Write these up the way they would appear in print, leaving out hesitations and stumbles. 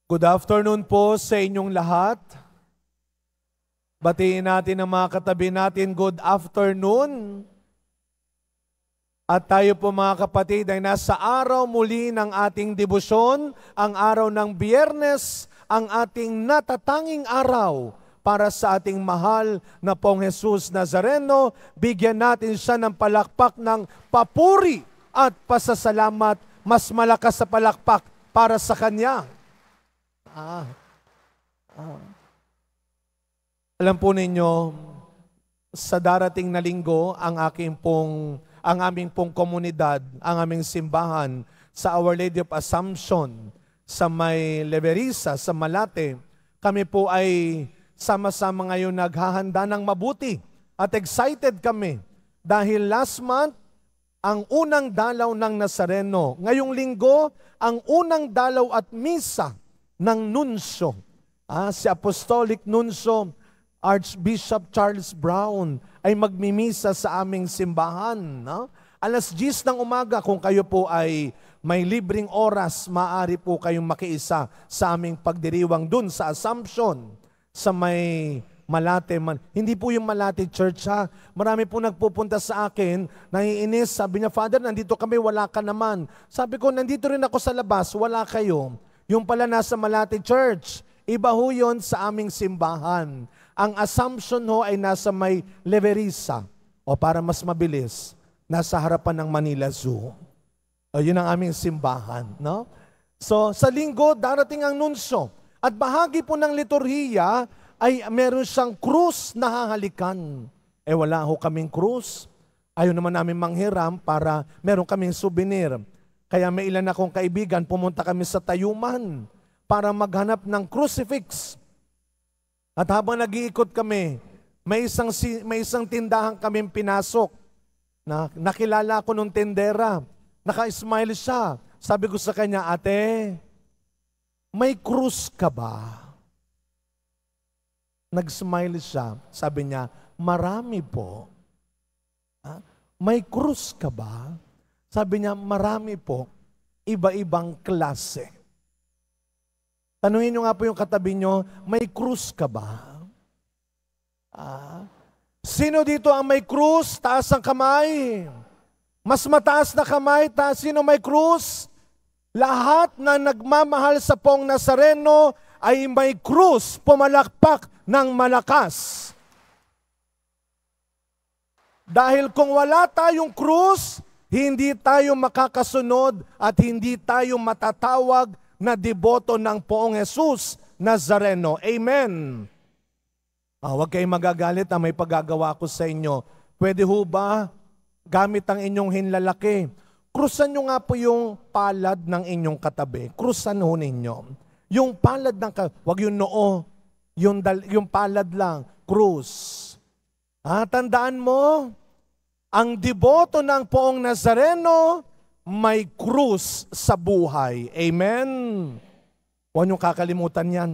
Good afternoon po sa inyong lahat. Batiin natin ang mga katabi natin, good afternoon. At tayo po mga kapatid ay nasa araw muli ng ating debosyon, ang araw ng Biyernes, ang ating natatanging araw para sa ating mahal na pong Jesus Nazareno. Bigyan natin siya ng palakpak ng papuri at pasasalamat, mas malakas sa palakpak para sa Kanya. Alam po ninyo, sa darating na linggo, ang aming pong komunidad, ang aming simbahan sa Our Lady of Assumption, sa may Leverisa, sa Malate, kami po ay sama-sama ngayon naghahanda ng mabuti at excited kami dahil last month, ang unang dalaw ng Nazareno. Ngayong linggo, ang unang dalaw at misa ng Nuncio. Si Apostolic Nuncio Archbishop Charles Brown ay magmimisa sa aming simbahan. Alas 10 ng umaga, kung kayo po ay may libreng oras, maaari po kayong makiisa sa aming pagdiriwang dun sa Assumption, sa may Malate. Hindi po yung Malate Church ha. Marami po nagpupunta sa akin, naiinis, sabi niya, Father, nandito kami, wala ka naman. Sabi ko, nandito rin ako sa labas, wala kayo. Yung pala nasa Malate Church, iba ho yun sa aming simbahan. Ang Assumption ho ay nasa may Leverisa. O para mas mabilis, nasa harapan ng Manila Zoo. O yun ang aming simbahan. No? So sa linggo, darating ang Nuncio. At bahagi po ng liturhiya ay meron siyang krus na hahalikan. Wala ho kaming krus. Ayaw naman namin manghiram para meron kaming souvenir. Kaya may ilan akong kaibigan, pumunta kami sa Tayuman para maghanap ng crucifix. At habang nag-iikot kami, may isang tindahan kaming pinasok. Nakilala ko nung tindera. Naka-smile siya. Sabi ko sa kanya, Ate, may krus ka ba? Nag-smile siya. Sabi niya, marami po. May krus ka ba? Sabi niya, marami po, iba-ibang klase. Tanungin niyo nga po yung katabi niyo, may krus ka ba? Sino dito ang may krus? Taas ang kamay. Mas mataas na kamay, sino may krus? Lahat na nagmamahal sa pong Nazareno ay may krus, pumalakpak ng malakas. Dahil kung wala tayong krus, hindi tayo makakasunod at hindi tayo matatawag na deboto ng Poong Jesus Nazareno. Amen. Huwag kayong magagalit may paggagawa ko sa inyo. Pwede ho ba gamit ang inyong hinlalaki? Krusan nyo nga po yung palad ng inyong katabi. Krusan ho ninyo. Yung palad ng wag yung noo. Yung palad lang. Krus. Tandaan mo, ang deboto ng Poong Nazareno may krus sa buhay. Amen? Huwag niyong kakalimutan yan.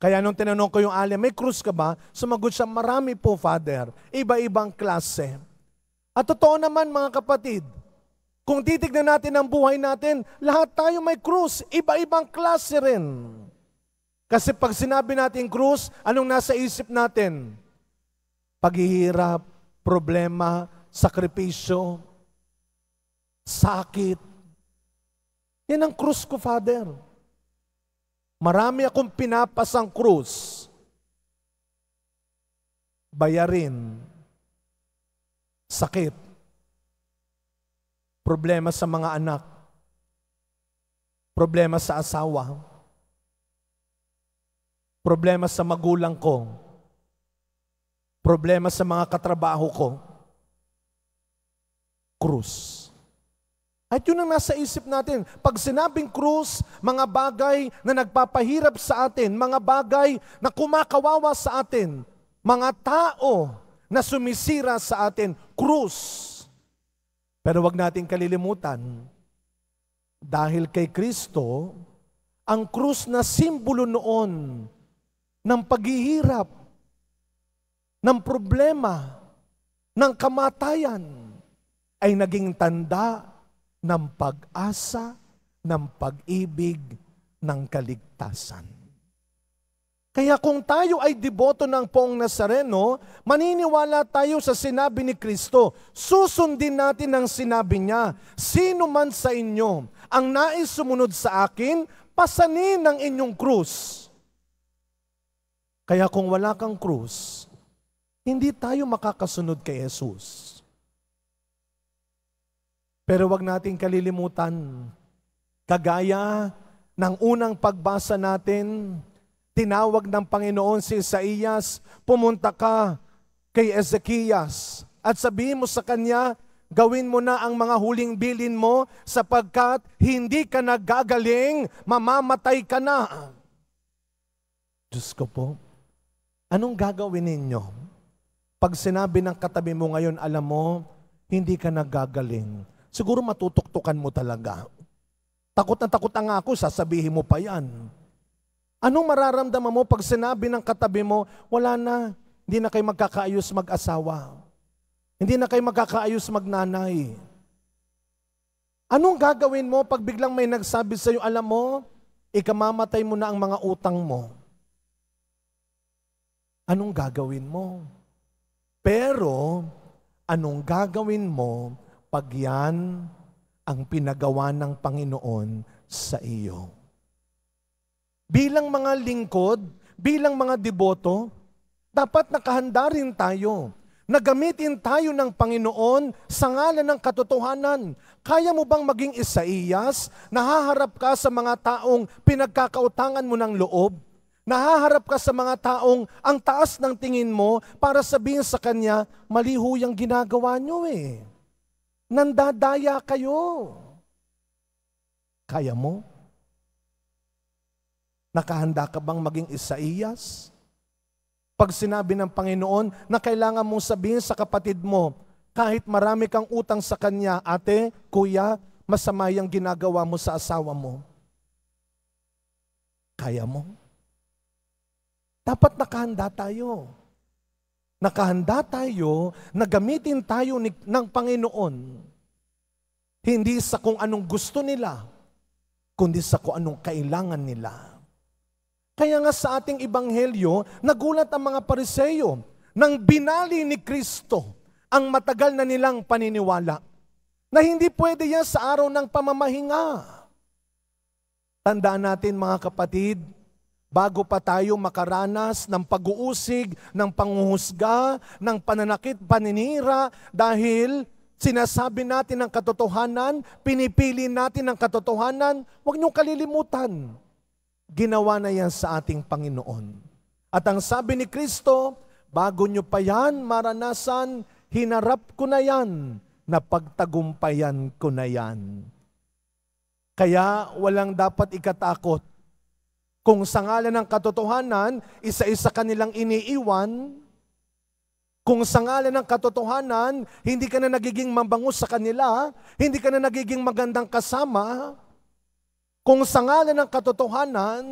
Kaya nung tinanong ko yung alya, may krus ka ba? Sumagot siya, marami po, Father. Iba-ibang klase. At totoo naman mga kapatid, kung titignan natin ang buhay natin, lahat tayo may krus. Iba-ibang klase rin. Kasi pag sinabi natin krus, anong nasa isip natin? Paghihirap, problema, sakripisyo, sakit. Yan ang krus ko, Father. Marami akong pinapasang krus. Bayarin, sakit, problema sa mga anak, problema sa asawa, problema sa magulang ko, problema sa mga katrabaho ko, krus. At yun ang nasa isip natin. Pag sinabing krus, mga bagay na nagpapahirap sa atin, mga bagay na kumakawawa sa atin, mga tao na sumisira sa atin, krus. Pero wag natin kalilimutan, dahil kay Kristo, ang krus na simbolo noon ng paghihirap, ng problema, ng kamatayan, ay naging tanda ng pag-asa, ng pag-ibig, ng kaligtasan. Kaya kung tayo ay deboto ng Poong Nazareno, maniniwala tayo sa sinabi ni Kristo. Susundin natin ang sinabi niya. Sino man sa inyo ang nais sumunod sa akin, pasanin ang inyong krus. Kaya kung wala kang krus, hindi tayo makakasunod kay Jesus. Pero wag nating kalilimutan, kagaya ng unang pagbasa natin, tinawag ng Panginoon si Isaías, pumunta ka kay Ezekias at sabihin mo sa kanya, gawin mo na ang mga huling bilin mo sapagkat hindi ka nagagaling, mamamatay ka na. Diyos ko po, anong gagawin ninyo? Pag sinabi ng katabi mo ngayon, alam mo, hindi ka nagagaling. Siguro matutuktukan mo talaga. Takot na nga ako, sasabihin mo pa yan. Anong mararamdaman mo pag sinabi ng katabi mo, wala na, hindi na kayo magkakaayos mag-asawa. Hindi na kayo magkakaayos magnanay. Anong gagawin mo pag biglang may nagsabi sa iyo, alam mo, ikamamatay mo na ang mga utang mo? Anong gagawin mo? Pero, anong gagawin mo pag yan ang pinagawa ng Panginoon sa iyo? Bilang mga lingkod, bilang mga deboto, dapat nakahanda rin tayo na gamitin tayo ng Panginoon sa ngalan ng katotohanan. Kaya mo bang maging Isaías, nahaharap ka sa mga taong pinagkakautangan mo ng loob? Nahaharap ka sa mga taong ang taas ng tingin mo para sabihin sa kanya, mali ho yung ginagawa nyo eh. Nandadaya kayo. Kaya mo? Nakahanda ka bang maging Isaías? Pag sinabi ng Panginoon na kailangan mong sabihin sa kapatid mo, kahit marami kang utang sa kanya, ate, kuya, masama yung ginagawa mo sa asawa mo. Kaya mo? Dapat nakahanda tayo. Nakahanda tayo na gamitin tayo ng Panginoon. Hindi sa kung anong gusto nila, kundi sa kung anong kailangan nila. Kaya nga sa ating ebanghelyo, nagulat ang mga Pariseyo nang binali ni Kristo ang matagal na nilang paniniwala na hindi pwede yan sa araw ng pamamahinga. Tandaan natin mga kapatid, bago pa tayo makaranas ng pag-uusig, ng panghuhusga, ng pananakit, paninira, dahil sinasabi natin ang katotohanan, pinipili natin ang katotohanan, huwag niyong kalilimutan. Ginawa na yan sa ating Panginoon. At ang sabi ni Kristo, bago niyo pa yan maranasan, hinarap ko na yan, napagtagumpayan ko na yan. Kaya walang dapat ikatakot. Kung sa ngalan ng katotohanan, isa-isa kanilang iniiwan, kung sa ngalan ng katotohanan, hindi ka na nagiging mabango sa kanila, hindi ka na nagiging magandang kasama, kung sa ngalan ng katotohanan,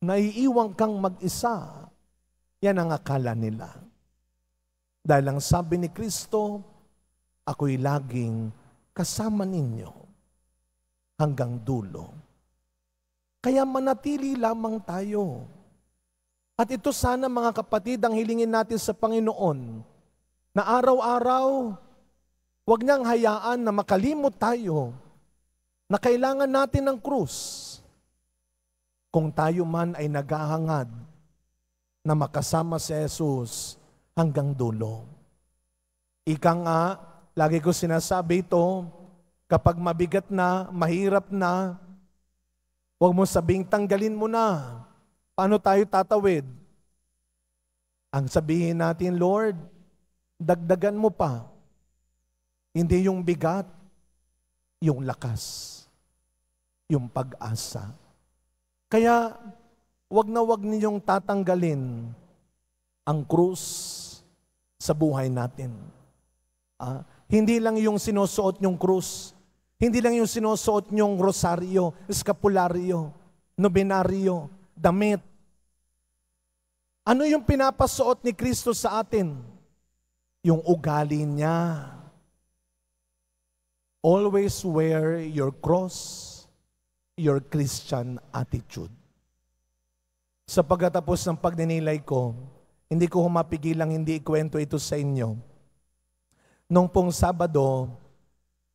naiiwan kang mag-isa, yan ang akala nila. Dahil ang sabi ni Kristo, ako'y laging kasama ninyo hanggang dulo. Kaya manatili lamang tayo. At ito sana mga kapatid ang hilingin natin sa Panginoon, na araw-araw, huwag niyang hayaan na makalimot tayo na kailangan natin ng krus kung tayo man ay naghahangad na makasama si Jesus hanggang dulo. Ika nga, lagi ko sinasabi ito, kapag mabigat na, mahirap na, huwag mo sabing tanggalin mo na. Paano tayo tatawid? Ang sabihin natin, Lord, dagdagan mo pa. Hindi yung bigat, yung lakas, yung pag-asa. Kaya, wag na wag ninyong tatanggalin ang krus sa buhay natin. Hindi lang yung sinusuot nyong krus, hindi lang yung sinusuot nyong rosaryo, eskapularyo, nobenaryo, damit. Ano yung pinapasuot ni Kristo sa atin? Yung ugali niya. Always wear your cross. your Christian attitude. Sa pagkatapos ng pagninilay ko, hindi ko humapigilang hindi ikwento ito sa inyo. Nung pong Sabado,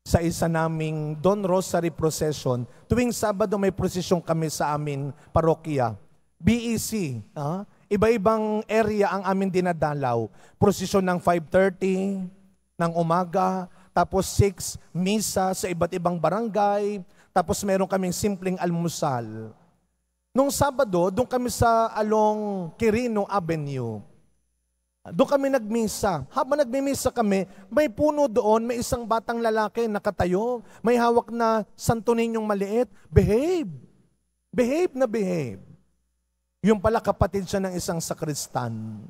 sa isa naming Don Rosary Procession, tuwing Sabado may prosesyon kami sa amin parokya. BEC, iba-ibang area ang amin dinadalaw. Prosesyon ng 5:30 ng umaga, tapos 6, misa sa iba't ibang barangay, tapos meron kaming simpleng almusal. Nung Sabado, doon kami sa along Quirino Avenue. Doon kami nagmisa. Habang nagmimisa kami, may puno doon, may isang batang lalaki nakatayo, may hawak na Santo Niñong maliit. Behave. Behave na behave. Yung pala kapatid siya ng isang sakristan.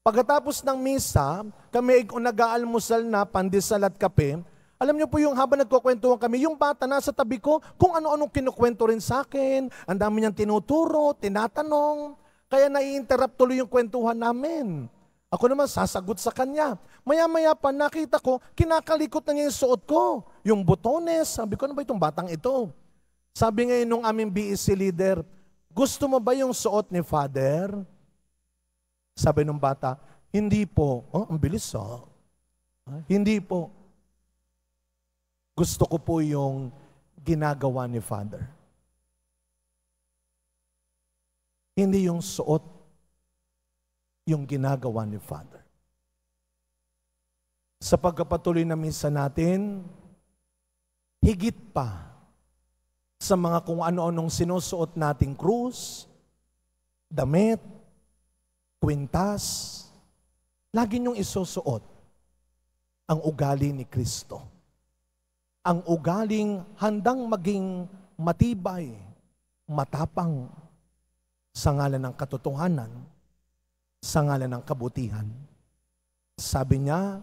Pagkatapos ng misa, kami nag-aalmusal na, pandesal at kape. Alam niyo po yung habang nagkukwentuhan kami, yung bata nasa tabi ko, kung ano-anong kinukwento rin sa akin, ang dami niyang tinuturo, tinatanong, kaya nai-interrupt tuloy yung kwentuhan namin. Ako naman sasagot sa kanya. Maya-maya pa nakita ko, kinakalikot na niya yung suot ko, yung botones. Sabi ko, ano ba itong batang ito? Sabi ngayon nung aming BEC leader, gusto mo ba yung suot ni Father? Sabi nung bata, hindi po. Oh, ang bilis Hindi po. Gusto ko po yung ginagawa ni Father. Hindi yung suot, yung ginagawa ni Father. Sa pagkapatuloy na misa natin, higit pa sa mga kung ano-anong sinusuot nating krus, damit, kwintas, lagi niyong isusuot ang ugali ni Kristo. Ang ugaling handang maging matibay, matapang sa ngalan ng katotohanan, sa ngalan ng kabutihan. Sabi niya,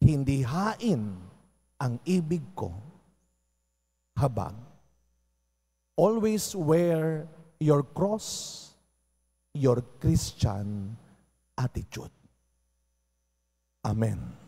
hindi hain ang ibig ko, habag. Always wear your cross, your Christian attitude. Amen.